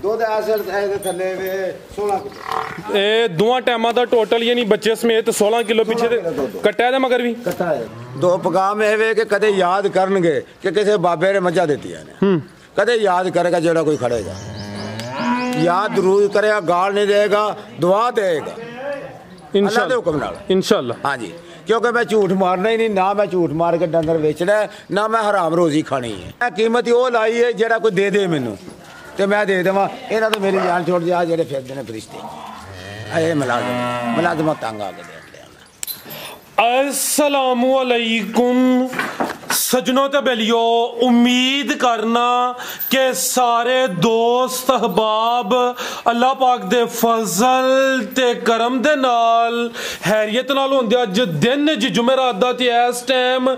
ਦੁੱਧ ਐਸਲ ਇਹਦੇ ਥੱਲੇ ਵੇ 16 ਕਿਲੋ ਇਹ ਦੋਵਾਂ ਟਾਈਮਾਂ ਦਾ ਟੋਟਲ ਯਾਨੀ ਬੱਚੇ ਸਮੇਤ 16 ਕਿਲੋ ਪਿੱਛੇ ਤੇ ਕੱਟਿਆ ਦਾ ਮਗਰ ਵੀ ਕੱਟਾ ਹੈ। ਦੋ ਪਕਾਮ ਇਹ ਵੇ ਕਿ ਕਦੇ ਯਾਦ ਕਰਨਗੇ ਕਿ ਕਿਸੇ ਬਾਬੇ ਨੇ ਮੱਝਾਂ ਦਿੱਤੀਆਂ ਨੇ, ਕਦੇ ਯਾਦ ਕਰੇਗਾ ਜਿਹੜਾ ਕੋਈ ਖੜੇਗਾ, याद जरूर करेगा, गाल नहीं देगा, दुआ देगा अल्लाह के हुक्म नाल इंशाअल्लाह। हाँ जी, क्योंकि मैं झूठ मारना ही नहीं, ना मैं झूठ मार के डंगर बेचना है, ना मैं हराम रोजी खानी है। मैं कीमत वो लाई है जेड़ा कोई दे दे मैनू तो मैं दे देवां। इन्हां तो मेरी जान छोड़ जा जेड़े फिरदे ने फरिश्ते, ये मुलाजम तंग आ गए। अस्सलामु अलैकुम सजनों ते बेलियो, उम्मीद करना कि सारे दोस्त अहबाब अल्लाह पाक दे फजल ते करम दे नाल हैरियत नाल होंदे। अज दिन ज जुमेरात दा ते इस टाइम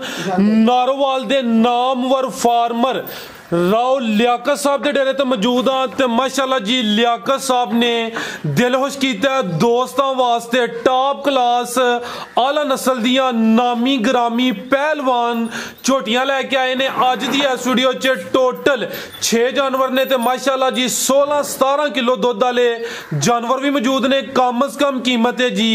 नारोवाल दे नामवर फार्मर राव लियाकत साहब के डेरे तो मौजूद हाँ। तो माशाल्लाह जी लियाकत साहब ने दिल खुश किया दोस्तों वास्ते टॉप क्लास आला नस्ल दियां नामी ग्रामी पहलवान झोटियां लैके आए ने। अज दी इस वीडियो च टोटल 6 जानवर ने तो माशाल्लाह जी 16-17 किलो दुध वाले जानवर भी मौजूद ने। कम अज कम कीमत है जी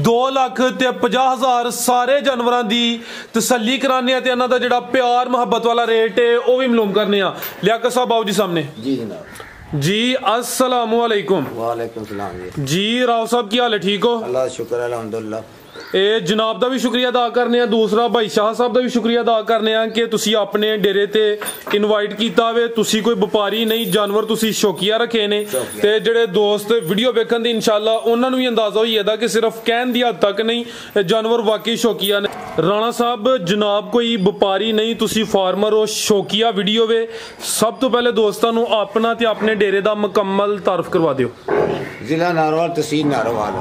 2,50,000। सारे जानवरों की तसल्ली कराने ते इन्हां दा जिहड़ा प्यार मुहब्बत वाला रेट है वह भी मालूम करने। लियाकत साहब आओ जी सामने। जी जनाब जी अस्सलामु अलैकुम। वालेकुम सलाम जी राव साहब की हाल है, ठीक हो? अल्लाह शुक्र है अल्हम्दुलिल्लाह। ਇਹ ਜਨਾਬ ਦਾ ਵੀ ਸ਼ੁਕਰੀਆ ਅਦਾ ਕਰਨੇ ਆ, ਦੂਸਰਾ ਭਾਈ ਸ਼ਾਹ ਸਾਹਿਬ ਦਾ ਵੀ ਸ਼ੁਕਰੀਆ ਅਦਾ ਕਰਨੇ ਆ ਕਿ ਤੁਸੀਂ ਆਪਣੇ ਡੇਰੇ ਤੇ ਇਨਵਾਈਟ ਕੀਤਾ ਵੇ। ਤੁਸੀਂ ਕੋਈ ਵਪਾਰੀ ਨਹੀਂ, ਜਾਨਵਰ ਤੁਸੀਂ ਸ਼ੌਕੀਆ ਰੱਖੇ ਨੇ ਤੇ ਜਿਹੜੇ ਦੋਸਤ ਵੀਡੀਓ ਵੇਖਣ ਦੀ ਇਨਸ਼ਾਅੱਲਾ ਉਹਨਾਂ ਨੂੰ ਵੀ ਅੰਦਾਜ਼ਾ ਹੋਈ ਇਹਦਾ ਕਿ ਸਿਰਫ ਕਹਿਣ ਦੀ ਹੱਦ ਤੱਕ ਨਹੀਂ, ਜਾਨਵਰ ਵਾਕਈ ਸ਼ੌਕੀਆ ਨੇ। ਰਾਣਾ ਸਾਹਿਬ ਜਨਾਬ ਕੋਈ ਵਪਾਰੀ ਨਹੀਂ, ਤੁਸੀਂ ਫਾਰਮਰ ਹੋ, ਸ਼ੌਕੀਆ ਵੀਡੀਓ ਵੇ। ਸਭ ਤੋਂ ਪਹਿਲੇ ਦੋਸਤਾਂ ਨੂੰ ਆਪਣਾ ਤੇ ਆਪਣੇ ਡੇਰੇ ਦਾ ਮੁਕੰਮਲ ਤਾਰਫ ਕਰਵਾ ਦਿਓ। ਜ਼ਿਲ੍ਹਾ ਨਾਰੋਵਾਲ, ਤਹਿਸੀਲ ਨਾਰੋਵਾਲ।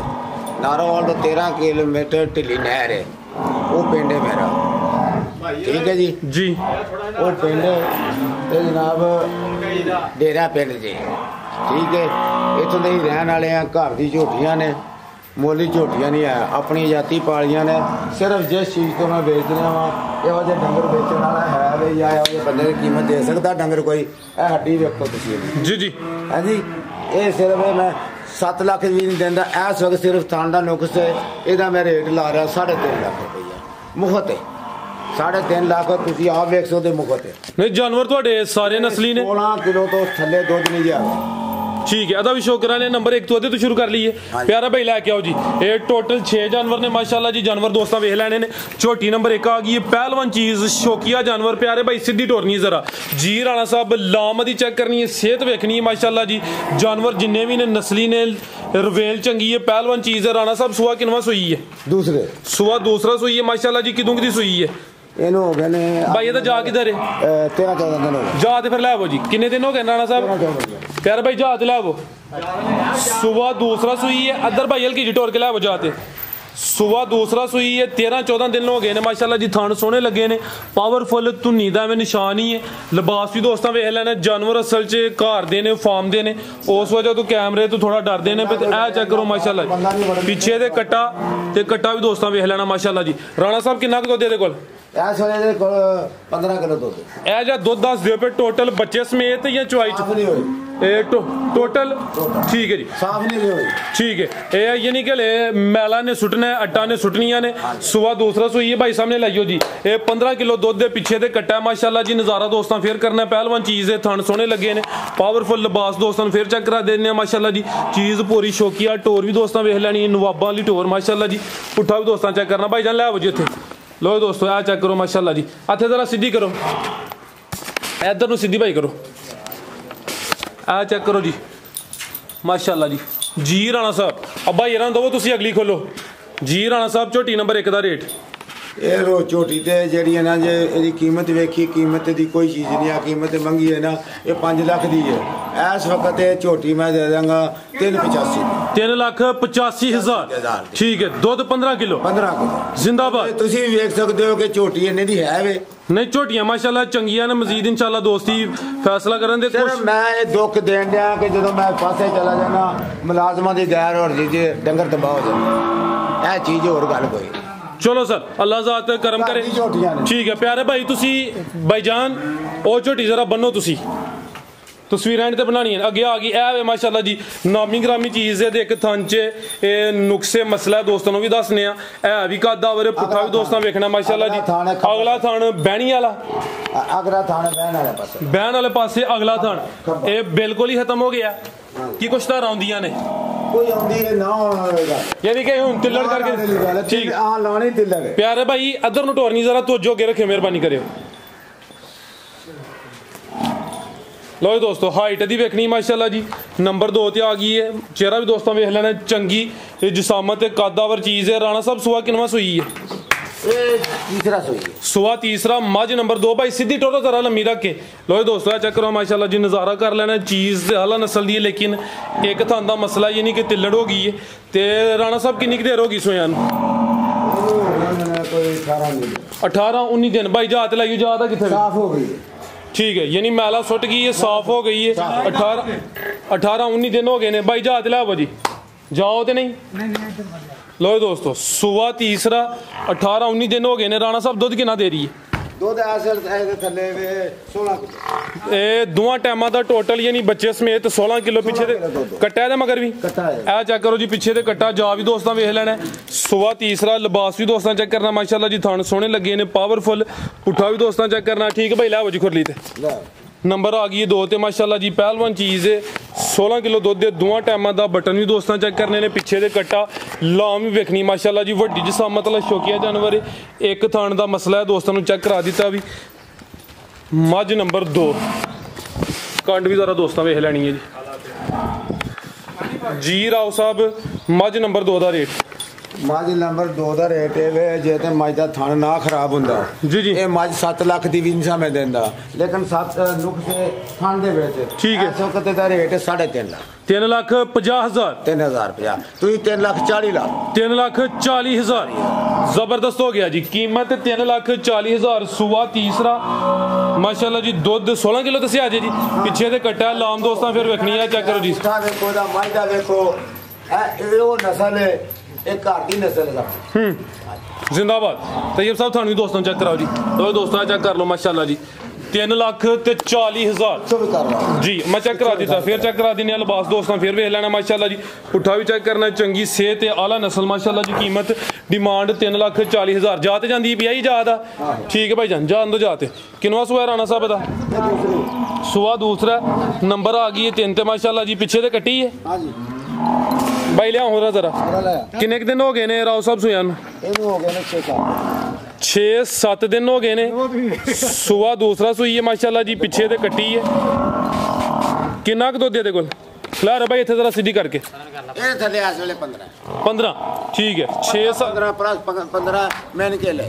नारोवाल तो 13 किलोमीटर ढिली नहर है, वो पिंड है मेरा, ठीक है जी। जी वो पिंड ते जनाब डेरा पिंड जी, ठीक है। इतों के ही रहने वाले हैं, घर की झोटियां ने, मोली झोटियां नहीं है, अपनी जाति पालियां ने। सिर्फ जिस चीज़ को मैं बेच रहा वा इहो जिहा डंगर बेचने वाला है भी या इहो जिहे बंदे की कीमत दे सकता डंगर कोई? यह हड्डी वेखो तुसीं जी जी हाँ जी। ये सिर्फ मैं 7 लाख भी नहीं देंदा इस वक्त, सिर्फ थान का नुक्स है। ਇਹਦਾ मैं रेट ला रहा 3.5 लाख रुपया मुफ्त है। 3.5 लाख तुसीं आप वेख सकते मुफ्त है। नहीं जानवर ਤੁਹਾਡੇ ਸਾਰੇ ਨਸਲੀ ਨੇ? 16 किलो तो थल्ले दुध नहीं जाता। ठीक है, अदा भी शुक्र है। नंबर 1 तो शुरू कर लीए। प्यारा भाई लैके आओ जी। ये टोटल 6 जानवर ने माशाल्लाह जी। जानवर दोस्तों वेख लैने ने। झोटी नंबर 1 आ गई है, पहलवान चीज शौकिया जानवर। प्यारे भाई सीधी टोरनी जरा जी। राणा साहब लामदी चेक करनी है, सेहत वेखनी है माशाल्लाह जी। जानवर जिन्ने भी ने नस्ली ने, रवेल चंगी है, पहलवान चीज है। राणा साहब सुआ किनवा सुई है? दूसरे सुआ दूसरा सुई है माशाल्लाह जी। किदों की सुई है ਇਹਨੂੰ ਹੋ ਗਏ ਨੇ भाई? ये जा किधर है? 13-14 दिन हो गए। जा ते फिर लै आवो जी। किन्ने दिन हो गए राणा साहब? प्यारे भाई जा ते लै आवो। सुबह दूसरा सुई है, अदर भाई हल्की जी टोर के लै आवो जाते। सुबह दूसरा सुई है, 13-14 दिन हो गए ने माशाल्लाह जी। थान सोहने लगे ने, पावरफुल धुन्नी दा में निशान ही है। लिबास भी दोस्तों वेख लैना। जानवर असल च घर दे ने, फार्म दे ने, उस वजह तो कैमरे तो थोड़ा डरदे ने। ए चेक करो माशाल्लाह पिछे दे कट्टा ते कट्टा भी दोस्तों वेख लैना माशाल्लाह जी। राणा साहब किन्ना क दुध दे कोल? इस वेले 15 किलो दुध। ए जा दुध दस दियो पे टोटल बच्चे समेत या चवाई च? टोटल ठीक है जी, साफ नहीं हुई। ठीक है। ये यानी कि मैला ने सुटना है, अट्टा ने सुटनिया ने। सुबह दूसरा सुई है भाई सामने लाइयो जी। ये 15 किलो दुध दे पीछे दे कट्टा है माशाल्लाह जी। नज़ारा दोस्तों फिर करना, पहलवान चीज़ है, थन सोने लगे ने, पावरफुल लिबास दोस्तों फिर चेक करा देने माशाल्लाह जी। चीज़ पूरी शौकिया। टोर भी दोस्तों वेख लैनी, नवाबा वाली टोर माशाल्लाह जी। पुट्ठा भी दोस्तों चेक करना भाई जान लै आओ जी इत्थे। लो दोस्तों आ चेक करो माशाल्लाह जी। हथे जरा सीधी करो, इधर नूं सीधी भाई करो। आ चेक करो जी माशाल्लाह जी। जी राणा साहब अब भाई इन्हां दवो तुसीं अगली खोलो जी। राणा साहब झोटी नंबर 1 का रेट? ये रो झोटी ते जेड़ी है ना जे ਇਹਦੀ कीमत वेखी, कीमत दी कोई चीज़ नहीं है। कीमत मंगी है ना ये 5 लाख दी है। इस वक्त ये झोटी मैं दे देंगा 3,85,000। 3,85,000 ठीक है। दुध 15 किलो 15 किलो जिंदाबाद। तुसीं वेख सकते हो कि झोटी इन्ने दी है वे। नहीं झोटियां माशाल्लाह चंगियां ने। मजीद इंशाल्लाह दोस्ती फैसला करन दे सिर्फ मैं ये दुख देन दिया कि जो मैं पासे चला जाना मुलाजमां दी गैर और जी डंगर तबाह हो जाए। यह चीज़ और गल कोई। चलो सर अल्लाह ज़ात करम करे। ठीक है प्यारे भाई तुसी भाईजान ओ झोटी जरा बनो तुसी ਤਸਵੀਰਾਂ ਤੇ ਬਣਾਣੀਆਂ ਅੱਗੇ ਆ ਗਈ ਇਹ ਵੇ ਮਾਸ਼ਾਅੱਲਾ ਜੀ ਨਾਮੀ ਗ੍ਰਾਮੀ ਚੀਜ਼ ਹੈ ਤੇ ਇੱਕ ਥਣ 'ਚ ਇਹ ਨੁਕਸੇ ਮਸਲਾ ਦੋਸਤਾਂ ਨੂੰ ਵੀ ਦੱਸਨੇ ਆ ਇਹ ਵੀ ਕਾਦਾਵਰ ਪੁੱਠਾ ਵੀ ਦੋਸਤਾਂ ਵੇਖਣਾ ਮਾਸ਼ਾਅੱਲਾ ਜੀ ਅਗਲਾ ਥਣ ਬਹਿਣੀ ਵਾਲਾ ਅਗਲਾ ਥਣ ਬਹਿਣ ਵਾਲੇ ਪਾਸੇ ਅਗਲਾ ਥਣ ਇਹ ਬਿਲਕੁਲ ਹੀ ਖਤਮ ਹੋ ਗਿਆ ਕੀ ਕੁਛ ਤਾਂ ਆਉਂਦੀਆਂ ਨੇ ਕੋਈ ਆਉਂਦੀ ਹੈ ਨਾ ਹੋਵੇਗਾ ਯਾਨੀ ਕਿ ਹੁਣ ਤਿੱਲੜ ਕਰਕੇ ਠੀਕ ਆ ਲਾਣੀ ਤਿੱਲੜ ਪਿਆਰੇ ਭਾਈ ਅਦਰ ਨੂੰ ਟੋਰਨੀ ਜ਼ਰਾ ਤਵੱਜੋ ਅੱਗੇ ਰੱਖਿਓ ਮਿਹਰਬਾਨੀ ਕਰਿਓ ਲੋ ਦੋਸਤੋ ਹਾਈਟ ਦੀ ਵੇਖਣੀ ਮਾਸ਼ਾਅੱਲਾ ਜੀ ਨੰਬਰ 2 ਤੇ ਆ ਗਈ ਹੈ ਚਿਹਰਾ ਵੀ ਦੋਸਤਾਂ ਵੇਖ ਲੈਣਾ ਚੰਗੀ ਤੇ ਜਿਸਾਮਤ ਤੇ ਕਾਦਾਵਰ ਚੀਜ਼ ਹੈ ਰਾਣਾ ਸਾਹਿਬ ਸੁਆ ਕਿੰਨਵਾਂ ਸੂਈ ਹੈ ਇਹ ਤੀਸਰਾ ਸੂਈ ਹੈ ਸੁਆ ਤੀਸਰਾ ਮੱਝ ਨੰਬਰ 2 ਭਾਈ ਸਿੱਧੀ ਟੋਟੋ ਜ਼ਰਾ ਲੰਮੀ ਰੱਖ ਕੇ ਲੋ ਦੋਸਤੋ ਆ ਚੈੱਕ ਕਰੋ ਮਾਸ਼ਾਅੱਲਾ ਜੀ ਨਜ਼ਾਰਾ ਕਰ ਲੈਣਾ ਚੀਜ਼ ਤੇ ਆਲਾ ਨਸਲ ਦੀ ਹੈ ਲੇਕਿਨ ਇੱਕ ਥਾਂ ਦਾ ਮਸਲਾ ਯਾਨੀ ਕਿ ਤਿੱਲੜ ਹੋ ਗਈ ਹੈ ਤੇ ਰਾਣਾ ਸਾਹਿਬ ਕਿੰਨੀ ਕੁ ਦੇਰ ਹੋ ਗਈ ਸੋਇਆਂ ਨੂੰ ਕੋਈ 18 19 ਦਿਨ ਭਾਈ ਜਾਤ ਲਾਈਓ ਜਾਤ ਆ ਕਿੱਥੇ ਸਾਫ਼ ਹੋ ਗਈ ठीक है यानी मैला सुट गई है साफ हो गई है 18 19 दिन हो गए ने भाई जहाज लाओ जी जाओ तो नहीं लो दोस्तों सुबह तीसरा 18 19 दिन हो गए ने राणा साहब दूध कितना दे रही है दूध थले 16 किलो दोवां टाइमां दा टोटल यानी बच्चे समेत 16 किलो पीछे ते कट्टा है मगर भी ए चेक करो जी पीछे ते कट्टा जा भी दोस्तां वेख लेना सुबह तीसरा लिबास भी दोस्तां चेक करना माशाल्लाह जी थान सोहने लगे ने पावरफुल पुट्ठा भी दोस्तां चेक करना ठीक है भाई लै जी खुरली ते नंबर आ गई है 2 ते माशाल्लाह जी पहलवान चीज़ है 16 किलो दुध दे दोवां टाइमां दा बटन भी दोस्तां चेक करने ने पिछे दे कट्टा लाम भी वेखनी माशाल्लाह जी वड्डी जिसामत वाला शौकिया जानवर है एक थान दा मसला है दोस्तां नूं चेक करा दिता भी मझ नंबर 2 कंड भी जरा दोस्तां वेख लैनी है जी राव साहब मझ नंबर 2 दा रेट मझ नंबर 2 ਦਾ ਰੇਟ ਇਹ ਵੇ ਜੇ ਤੇ ਮੱਝ ਦਾ ਥਣ ਨਾ ਖਰਾਬ ਹੁੰਦਾ ਜੀ ਜੀ ਇਹ ਮੱਝ 7 ਲੱਖ ਦੀ ਵੀ ਨਹੀਂ ਸਮੇਂ ਦਿੰਦਾ ਲੇਕਿਨ 7 ਨੁਕਸੇ ਥਣ ਦੇ ਵਿੱਚ ਠੀਕ ਹੈ ਇਸ ਵਕਤ ਦਾ ਰੇਟ 3.5 ਲੱਖ 3,50,000 3050 ਤੁਸੀਂ 3,40,000 3,40,000 जबरदस्त हो गया जी कीमत 3,40,000 सुबह तीसरा माशाल्लाह जी दुध 16 किलो दसिया जी पिछे ते कट्टा लाम दोस्तां फिर वेखनी है चेक करो जी देखो दा मझ दा देखो ਇਹ ਉਹ ਨਸਲ ਹੈ ਇਹ ਘਰ ਦੀ ਨਸਲ ਹੈ जिंदाबाद तैयब साहब थानू दोस्तों चेक कराओ जी तो दोस्तों चेक कर लो माशाल्लाह जी 3,40,000 जी मैं चेक करा दिता फिर चेक करा देने लिबास दोस्तों फिर वेख लेना माशाल्लाह जी पुट्ठा भी चेक करना चंगी सेहत आला नस्ल माशाल्लाह जी कीमत डिमांड 3,40,000 जाते जाती भी आई जात ठीक है भाई जान जान दो जाते किनवा सुहा राणा साहब का सुहा दूसरा नंबर आ गई है 3 ते माशाल्लाह जी पिछे ते कट्टी है भाई लिया हो रहा जरा किन्ने दिन हो गए ने राव साहब सुया 6-7 दिन हो गए ने सुबह दूसरा सुई है माशाल्लाह जी पिछे ते कट्टी है किन्ना क दुध दे कोल खिला रहा भाई इत्थे जरा सीधी करके ਇਹ ਥੱਲੇ ਇਸ ਵੇਲੇ 15 ठीक है 6-7 15 मैंने के ले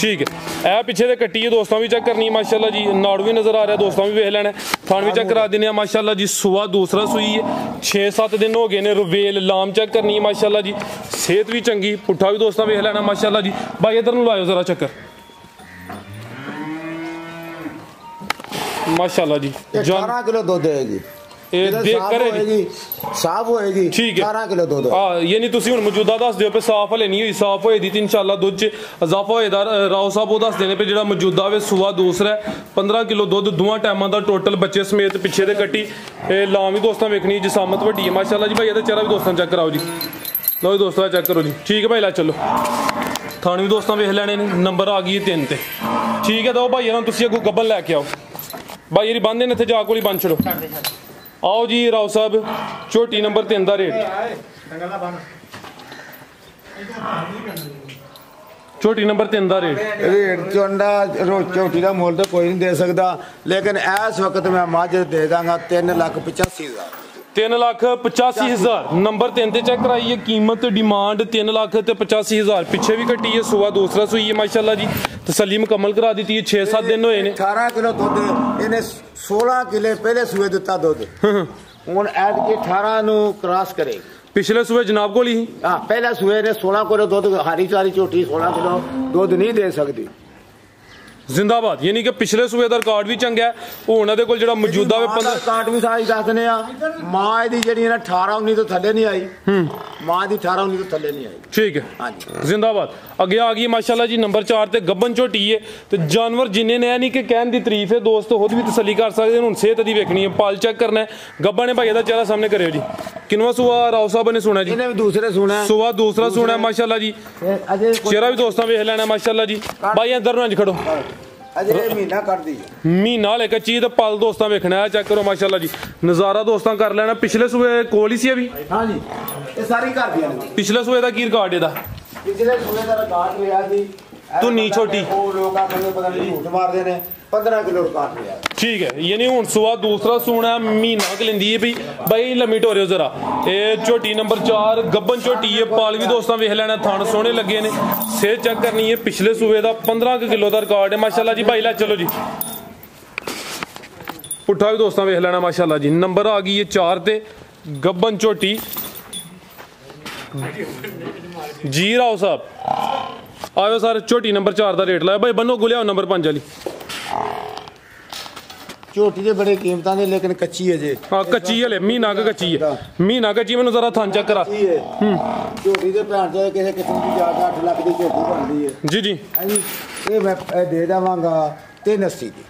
ठीक है ए पिछे ते कट्टी है दोस्तों भी चेक करनी है माशाल्लाह जी नाड़ भी नजर आ रहा है दोस्तों भी वेख लेना थान भी चेक करा देने माशाल्लाह जी सुबह दूसरा सुई है 6-7 दिन हो गए ने रुवेल लाम चेक करनी है माशाल्लाह जी सेहत भी चंगी पुट्ठा भी दोस्तों वेख लेना माशाल्लाह जी भाई इधर लाओ जरा चक्कर माशाल्लाह जी 18 किलो दूध देगी देख करेगी साफ होएगी ठीक है 18 किलो दूध यानी तुसी हुन मौजूदा दस दियो पे साफ हले नहीं हुई साफ होए दी ते इंशाल्लाह दूध च इजाफा होएदा राव साहब दस देने पे जेड़ा मौजूदा वे सुबह दूसरा 15 किलो दूध दोवां टाइमां दा टोटल बच्चे समेत पिछे ते कट्टी लाम भी दोस्तां वेखनी जिसामत वड्डी है माशाल्लाह जी भाई एदा चेहरा भी दोस्तां चेक कराओ जी लो दोस्तों चेक करो जी ठीक है भाई ला चलो थाने भी दोस्तां वेख लेने नंबर आ गई 3 ते ठीक है दो भाई ना तुसी अगों गब्बन लैके आओ भाई जी बंद ने इत्थे जा कोली बंद छड़ो आओ जी राव साहब झोटी नंबर 3 का रेट झोटी नंबर 3 का रेट चोंडा झोटी का मुल तो कोई नहीं दे सकता लेकिन इस वक्त मैं मझ दे दांगा 3,85,000 3,85,000 नंबर 3 ते चेक कराइए कीमत डिमांड 3,85,000 पिछे भी कटी है सुबह दूसरा सुई है माशाल्लाह जी तसल्ली मुकम्मल करा दी है 6-7 दिन होए ने 18 किलो दूध इन्हें 16 किले पहले सुबह दिता दूध हुन ऐड के 18 नु क्रॉस करेगी पिछले सुबह जनाब को ही हां पहले सुबह ने 16 किलो दूध हरी चारी झोटी 16 किलो दूध नहीं दे सकती जिंदाबाद। यानी कि पिछले सूबे का रिकॉर्ड भी चंगा है, हुण इहदे कोल जिहड़ा मौजूदा वे 15 रिकॉर्ड भी सारी दसने आ। मां दी जेहड़ी ना 18 19 तो थल्ले नहीं आई, मां दी 18 19 तो थल्ले नहीं आई। ठीक है, हाँ जी जिंदाबाद। अगे आ गई माशाल्लाह जी नंबर 4 ते गब्बन झोटी है। तो जानवर जिन्ने ने नहीं कि कहने की तारीफ है, दोस्त खुद भी तसली कर सकते हैं। हुण सेहत दी वेखनी है, पाल चेक करना है। गब्बन ने भाई दा चेहरा सामने करियो जी। किनवा सुआ राव साहब ने सुना जी? इन्हें भी दूसरे सुना है, सुआ दूसरा सुना है माशाल्लाह जी। चेहरा भी दोस्तों वेख लेना माशाल्लाह जी। भाई अंदर ना खड़ो, अजे महीना कर दी, महीना ले कच्ची तो पल दोस्तों वेखना है। चेक करो माशाल्लाह जी, नज़ारा दोस्तों कर लेना। पिछले सूबे कोल ही सी अभी, हाँ जी ये सारी कर दिया। पिछले सूबे का की रिकॉर्ड है? पिछले सूबे का रिकॉर्ड लिया जी धुनी छोटी, वो लोग आखंगे पता नहीं झूठ मारते ने, 15 किलो रिकॉर्ड लिया। ठीक है, यानी हुण सुआ दूसरा सूना महीना क लेंदी है भी। भाई लम्मी टोरियो जरा, ये झोटी नंबर 4 गब्बन झोटी है। पाल भी दोस्तों वेख लेना, थान सोहने लगे ने। सेहत चेक करनी है, पिछले सूबे का 15 किलो का रिकॉर्ड है माशाल्लाह जी। भाई ला चलो जी, पुट्ठा भी दोस्तों वेख लेना माशाल्लाह जी। नंबर आ गई है 4 ते गब्बन झोटी जी। राव साहब आयो सर, झोटी नंबर 4 का रेट लाया भाई। बनो गुलिया नंबर 5 वाली झोटी दे बड़े कीमतां दे, लेकिन कच्ची है जी। हाँ कच्ची है, महीना का कच्ची है, महीना कच्ची। मैंने जरा थान चेक करा। झोटी दे भैन चो किसी किस्म की ज्यादा 8 लाख की झोटी बनती है जी जी। ये मैं दे देवांगा 380 की,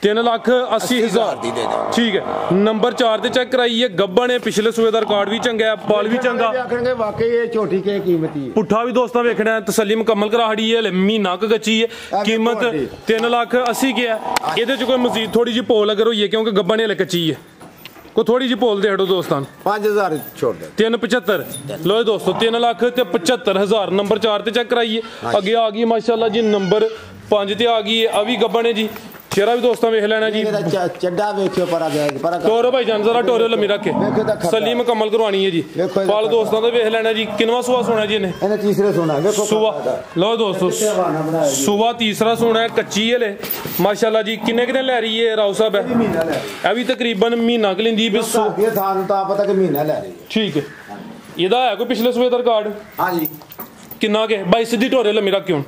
3,80,000 दी दे दे। ठीक है, नंबर 4 ते चेक कराई है। गब्बन है, पिछले सूबे का रिकॉर्ड भी चंगा है, पाल भी चंगा। आखणगे वाकई ये झोटी के कीमती है। पुट्ठा भी दोस्तों वेखना है, तसल्ली मुकम्मल करा खड़ी है। महीना क कच्ची है, कीमत 3,80,000 की है। ये कोई मजीद थोड़ी जी पोल अगर हुई है, क्योंकि गब्बन हले कच्ची है, को थोड़ी जी पोल दे हटो दोस्तों। 5,000 छोड़ दे, 375 लो दोस्तों, 3,75,000 नंबर 4 ते चेक कराइए। अगे आ गई माशाल्लाह जी नंबर 5 ते आ गई है। अभी गब्बन है जी। चेहरा भी दोस्तों वेख लेना जी। चड्डा वेखियो पर आ जाएगा पर टोरो भाई जान जरा टोरो लम्मी रख के सली मुकम्मल करवानी है जी। पाल दोस्तों तो वेख लेना जी। किनवा सुआ सोना जी ने? तीसरे सोना देखो सुआ। लो दोस्तों सुआ तीसरा सोना है, कच्ची है माशाल्लाह जी। किन्ने किन्ने लै रही है राव साहब? है अभी तकरीबन महीना क लेंदी है। पता कि महीना लै रही है। ठीक है, ਇਹਦਾ है कोई पिछले सूबे का रिकॉर्ड? हाँ जी। किन्ना के भाई सीधी टोरे लम्मी रख क्यों?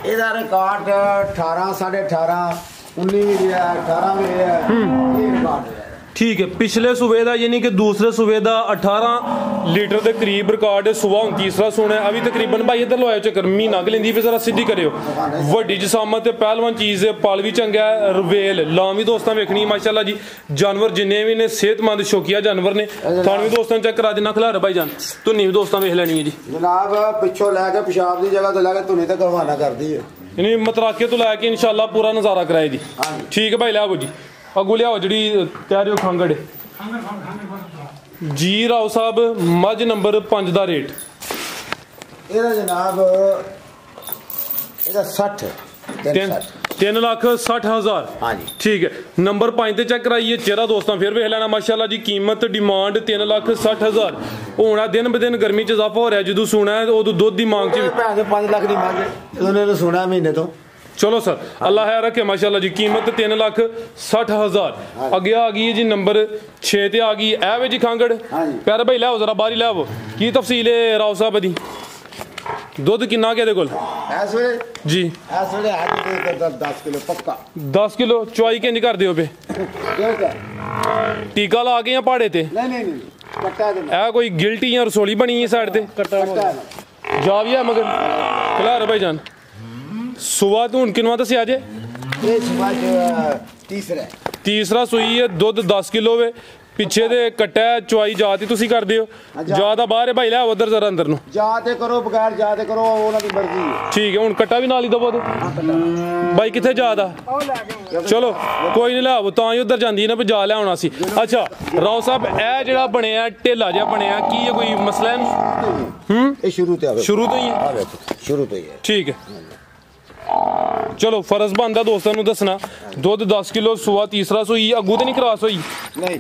ਇਹਦਾ ਰਿਕਾਰਡ 18 18.5 19 ਵੀ ਰਿਹਾ 18 ਵੀ ਰਿਹਾ ਇਹ ਰਿਕਾਰਡ ਹੈ। ठीक है, पिछले सूबे का यानी कि दूसरे सूबे का 18 लीटर के करीब रिकॉर्ड है। सुबह हूँ तीसरा सोना है। अभी तकरीबन भाई इधर लवायो चक्कर महीना क लेंदी पे जरा सीधी करियो। वड्डी जसामत पहलवान चीज़ है, पाल भी चंगा है, रवेल लाम भी दोस्तों वेखनी माशाल्लाह जी। जानवर जिन्ने भी ने सेहतमंद शौकिया जानवर ने। थान भी दोस्तों चेक करा देना खिलार भाई जान, धुनी भी दोस्तों वेख लेनी है जी। जनाब पिछों लैके पेशाब की जगह तो लैके धुनी तक रवाना कर दी है, यानी मतराके तो लैके इंशाल्लाह पूरा नज़ारा कराए जी। ठीक है भाई लियाओ जी। अगू लियाओ जी तैयारी हो खांगड़ जी। राव साहब मज नंबर 5 का रेट ਇਹਦਾ ਜਨਾਬ ਇਹਦਾ 60 3,60,000। हाँ जी। ठीक है, नंबर 5 ते चेक कराइए। चेहरा दोस्तों फिर वेख लेना माशाल्लाह जी। कीमत डिमांड 3,60,000। होना दिन ब दिन गर्मी च इजाफा हो रहा है। जो सुना है उदू दुध की मांग च 5 लाख की मांग उन्होंने सुना महीने तो। चलो सर अल्लाह है रखे माशाल्लाह जी। कीमत 3,60,000। अगे आ गई है जी नंबर 6 ते आ गई है जी खांगड़। प्यारे भाई लाओ जरा बारी लाओ की तफसील है राव साहब दी। दुध किन्ना के कोल इस वेले जी? इस वेले 10 किलो पक्का। 10 किलो चुआई किंज कर दियो पे? टीका ला के या पहाड़े ते? नहीं कट्टा है। कोई गिल्टी या रसोली बनी है साइड ते? कट्टा जा भी है मगर खिलार भाई जान। सुबह तो हूँ किनवा दसिया जे? तीसरा सुई है। दुध 10 किलो वे। पिछे दे कट्टा चुआई जाती तुसी कर दियो। जा बाहर है भाई लै उधर जरा अंदर नु जाते करो बगैर जाते करो उन्हां दी मर्जी है। ठीक है, हुन कट्टा भी नाल ही दबो भाई किथे जादा? चलो कोई नहीं लाओ तां ही उधर जांदी ना जा ले होना सी। अच्छा राव साहब ए जेड़ा बनया ढेला जिहा बनया की ये कोई मसला है? ये शुरू तो ही शुरू तो ही है। ठीक है, चलो फर्ज बनता दोस्तों को दसना। दुध 10 किलो सुआ तीसरा सोई। अगू तो नहीं क्रॉस हुई? नहीं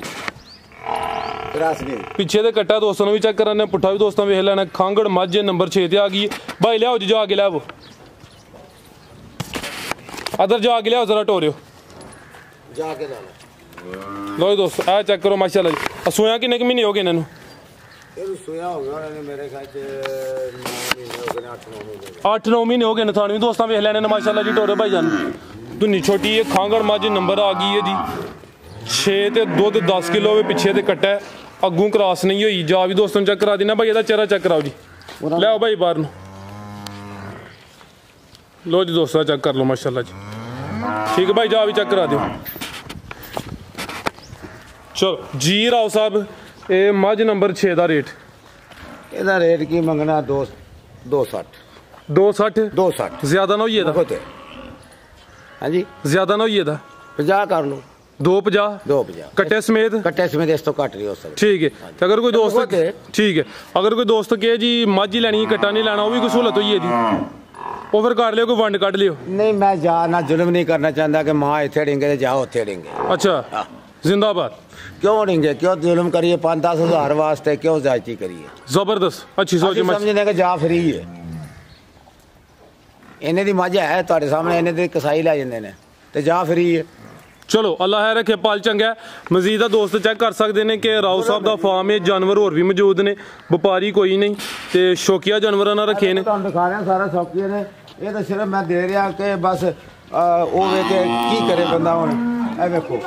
क्रॉस नहीं। पिछे दे कट्टा दोस्तों भी चेक कराने। पुट्ठा भी दोस्तों वेख लेना। खांगड़ मझ नंबर 6 ते आ गई भाई लियाओ जी जाके लियाओ अदर जाके लियाओ जरा टोरियो जाके लो दोस्तों ए चेक करो माशाल्लाह जी। सोया किन्ने के महीने हो गए इन्होंने? सोया हो गया मेरे ख्याल 8-9 महीने हो गए। थान भी दोस्तों वेख लेने माशाल्लाह जी टोरे भाई जान। ਧੁੰਨੀ ਛੋਟੀ ਹੈ ਖਾਂਗੜ ਮੱਝ ਨੰਬਰ ਆ ਗਈ ਹੈ ਜੀ 6 ਤੇ ਦੁੱਧ 10 ਕਿਲੋ ਵੇ ਪਿੱਛੇ ਤੇ ਕੱਟਾ ਅੱਗੋਂ ਕ੍ਰਾਸ ਨਹੀਂ ਹੋਈ ਜਾ ਵੀ ਦੋਸਤਾਂ ਨੂੰ ਚੈੱਕ ਕਰਾ ਦੇਣਾ ਭਾਈ ਇਹਦਾ ਚਿਹਰਾ ਚੈੱਕ ਕਰਾਓ ਜੀ ਲੈ ਆਓ ਭਾਈ ਬਾਹਰ ਨੂੰ ਲੋ ਜੀ ਦੋਸਤਾਂ ਚੈੱਕ ਕਰ ਲਓ ਮਾਸ਼ਾਅੱਲਾ ਜੀ ਠੀਕ ਹੈ ਭਾਈ ਜਾ ਵੀ ਚੈੱਕ ਕਰਾ ਦਿਓ ਚਲੋ ਜੀ ਰਾਓ ਸਾਹਿਬ ਇਹ ਮੱਝ ਨੰਬਰ 6 ਦਾ ਰੇਟ ਇਹਦਾ ਰੇਟ ਕੀ ਮੰਗਣਾ 260 260 260 ਜ਼ਿਆਦਾ ਨਾ ਹੋਈ ਇਹਦਾ ਬਹੁਤ ਹੈ ਹਾਂਜੀ ਜ਼ਿਆਦਾ ਨਾ ਹੋਈ ਇਹਦਾ 50 ਕਰ ਲਓ 250 250 ਕੱਟੇ ਸਮੇਤ ਕੱਟੇ ਸਮੇਤ ਇਸ ਤੋਂ ਘੱਟ ਨਹੀਂ ਹੋ ਸਕਦਾ ਠੀਕ ਹੈ ਤੇ ਅਗਰ ਕੋਈ ਦੋਸਤ ਠੀਕ ਹੈ ਅਗਰ ਕੋਈ ਦੋਸਤ ਕਹੇ ਜੀ ਮੱਝ ਹੀ ਲੈਣੀ ਕੱਟਾ ਨਹੀਂ ਲੈਣਾ ਉਹ ਵੀ ਕੋਈ ਸਹੂਲਤ ਹੋਈ ਇਹਦੀ ਉਹ ਫਿਰ ਕਰ ਲਿਓ ਕੋਈ ਵੰਡ ਕੱਢ ਲਿਓ ਨਹੀਂ ਮੈਂ ਜਾ ਨਾ ਜ਼ੁਲਮ ਨਹੀਂ ਕਰਨਾ ਚਾਹੁੰਦਾ ਕਿ ਮਾਂ ਇੱਥੇ ਡਿੰਗੇ ਤੇ ਜਾ ਉੱਥੇ ਡਿੰਗੇ ਅੱਛਾ ਜ਼ਿੰਦਾਬਾਦ क्यों देंगे क्यों जुल्म करिए 5-10 हज़ार वास्ते क्यों जायची करिए ਜ਼ਬਰਦਸਤ ਅੱਛੀ ਸੋਚ समझने कि जा फ्री है इन्हें दी मज है ਤੁਹਾਡੇ ਸਾਹਮਣੇ इन्हें दी कसाई लै ਜਾਂਦੇ ਨੇ ਤੇ ਜਾ फ्री है ਚਲੋ ਅੱਲਾ ਹੈ ਰੱਖੇ ਪਾਲ ਚੰਗਾ ਮਜ਼ੀਦ ਦਾ ਦੋਸਤ ਚੈੱਕ ਕਰ ਸਕਦੇ ਨੇ ਕਿ ਰਾਓ ਸਾਹਿਬ ਦਾ ਫਾਰਮ ਹੈ ਜਾਨਵਰ ਹੋਰ ਵੀ ਮੌਜੂਦ ਨੇ ਵਪਾਰੀ ਕੋਈ ਨਹੀਂ ਤੇ ਸ਼ੌਕੀਆ ਜਾਨਵਰਾਂ ਨਾਲ ਰੱਖੇ ਨੇ ਤੁਹਾਨੂੰ ਦਿਖਾ ਰਿਹਾ ਸਾਰਾ ਸ਼ੌਕੀਆ ਨੇ ਇਹ ਤਾਂ ਸਿਰਫ ਮੈਂ ਦੇ ਰਿਹਾ ਕਿ ਬਸ ਉਹ ਵੇ ਕੇ ਕੀ ਕਰੇ ਬੰਦਾ ਹੁਣ ਇਹ ਵੇਖੋ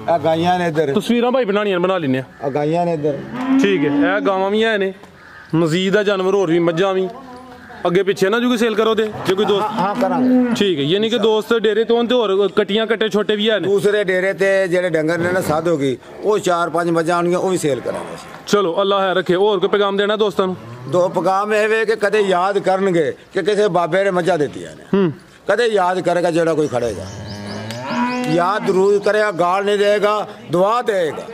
ਇਹ ਗਾਈਆਂ ਨੇ ਇੱਧਰ ਤਸਵੀਰਾਂ ਭਾਈ ਬਣਾਣੀਆਂ ਬਣਾ ਲੈਨੇ ਆ ਗਾਈਆਂ ਨੇ ਇੱਧਰ ਠੀਕ ਹੈ ਇਹ ਗਾਵਾਂ ਵੀ ਹੈ ਨੇ ਮਜ਼ੀਦ ਦਾ ਜਾਨਵਰ ਹੋਰ ਵੀ ਮੱਝਾਂ ਵੀ ਅੱਗੇ ਪਿੱਛੇ ਨਾ ਜੋ ਕੋਈ ਸੇਲ ਕਰੋ ਦੇ ਜੇ ਕੋਈ ਦੋਸਤ ਹਾਂ ਕਰਾਂਗੇ ਠੀਕ ਹੈ ਯਾਨੀ ਕਿ ਦੋਸਤ ਡੇਰੇ ਤੋਂ ਤੇ ਹੋਰ ਕਟੀਆਂ ਕੱਟੇ ਛੋਟੇ ਵੀ ਹੈ ਨੇ ਦੂਸਰੇ ਡੇਰੇ ਤੇ ਜਿਹੜੇ ਡੰਗਰ ਨੇ ਨਾ ਸਾਧ ਹੋ ਗਈ ਉਹ 4-5 ਮੱਝਾਂ ਆਉਣਗੀਆਂ ਉਹ ਵੀ ਸੇਲ ਕਰਾਂਗੇ ਚਲੋ ਅੱਲਾ ਹੈ ਰੱਖੇ ਹੋਰ ਕੋਈ ਪੈਗਾਮ ਦੇਣਾ ਦੋਸਤਾਂ ਨੂੰ ਦੋ ਪੈਗਾਮ ਇਹ ਵੇ ਕਿ ਕਦੇ ਯਾਦ ਕਰਨਗੇ ਕਿ ਕਿਸੇ ਬਾਬੇ ਨੇ ਮੱਝਾਂ ਦਿੱਤੀਆਂ ਨੇ ਕਦੇ ਯਾਦ ਕਰੇਗਾ ਜਿਹੜਾ ਕੋਈ ਖੜੇਗਾ याद जरूर करेगा गाल नहीं देगा दुआ देगा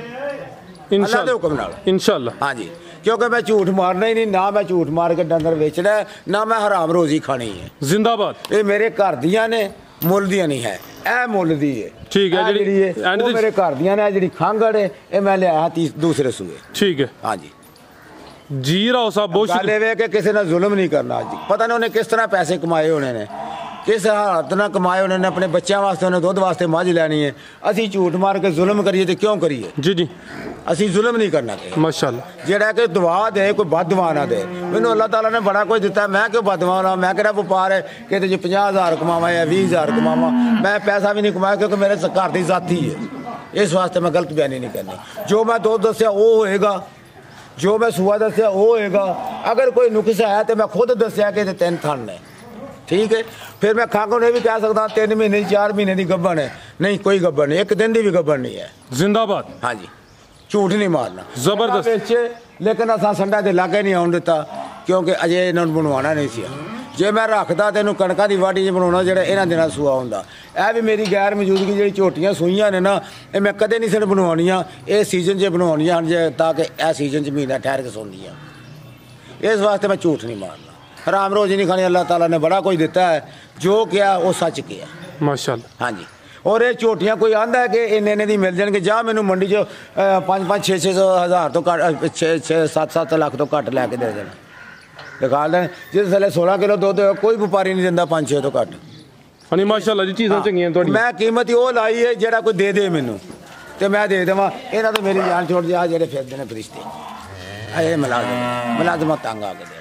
अल्लाह के हुक्म नाल इंशाअल्लाह हाँ जी क्योंकि मैं झूठ मारना ही नहीं ना मैं झूठ मार के डंगर बेचना है ना मैं हराम रोजी खानी है जिंदाबाद ये मेरे घर दियां ने मुल दियां नहीं है ए मुल दी है ठीक है जी वो मेरे घर दियां ने जी खांगड़ है ये मैं लिया दूसरे सूबे ठीक है हाँ जी जी राव साहब बहुत शुक्रिया कि किसी ने जुल्म नहीं करना जी पता नहीं उन्हें किस तरह पैसे कमाए होने ने किस हालत ना कमाए उन्होंने अपने बच्चों वास्ते उन्हें दुध वास्ते मझ लैनी है असी झूठ मार के जुल्म करिए तो क्यों करिए जी जी असी जुल्म नहीं करना चाहिए माशाअल्लाह जेड़ा कि दुआ दे कोई बद दुआ ना दे मैनू अल्लाह ताला ने बड़ा कुछ दिता मैं क्यों बद दुआ ला मैं कहना व्यापार है कि 50,000 कमावा या 20,000 कमावा मैं पैसा भी नहीं कमाया क्योंकि मेरे घर की जाती है इस वास्ते मैं गलत बयानी नहीं करनी जो मैं दुध दस्या वो होएगा जो मैं सूआ दस्या वो होएगा अगर कोई नुक्स है तो मैं खुद दस्या कि 3 थन ने ठीक है फिर मैं खांगों ने भी कह सकता 3 महीने 4 महीने की गब्बन है नहीं कोई गब्बन नहीं एक दिन की भी गब्बन नहीं है जिंदाबाद हाँ जी झूठ नहीं मारना जबरदस्त लेकिन असा संडा के लागे नहीं आने दिता क्योंकि अजे इन्होंने बनवाना नहीं सी जे मैं रखता तो इन्हों कणकों की वाढ़ी बनवा जो इन्होंने दिनों सूआ होंगे यह भी मेरी गैर मौजूदगी जी झोटियां सूइयां ने ना ये मैं कदे नहीं सन बनवानियां ये सीजन च बनवानियां जे ताकि यह सीजन च महीना ठहर के सोंदियां इस वास्ते मैं झूठ नहीं मारना हराम रोजी नहीं खानी अल्लाह ताला ने बड़ा कुछ दिता है जो किया वो सच किया माशाअल्लाह हाँ जी और ये झोटियां कोई आंदा है कि इन्ने दी मिल जाएंगे जा मैनू मंडी च 5-5 600 हज़ार तो घट 6-7 लाख तो घट लैके दे देना दिखा दें जिस वे 16 किलो दुध कोई व्यापारी नहीं दिंदा 5-6 तो घट हाँ माशाअल्लाह जी चीज़ां चंगियां तुहाडी मैं कीमत वो लाई है जेड़ा कोई दे मैनू तो मैं दे देवां इन्हां तो मेरी जान छोड़ जा जेड़े फिरदे ने फरिश्ते ये मुलाजम तंग आ के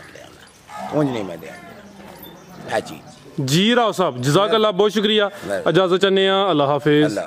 उंज नहीं मैं देंगे जी राव साहब जज़ाकल्लाह बहुत शुक्रिया इजाज़त चाहते हैं अल्लाह हाफिज़।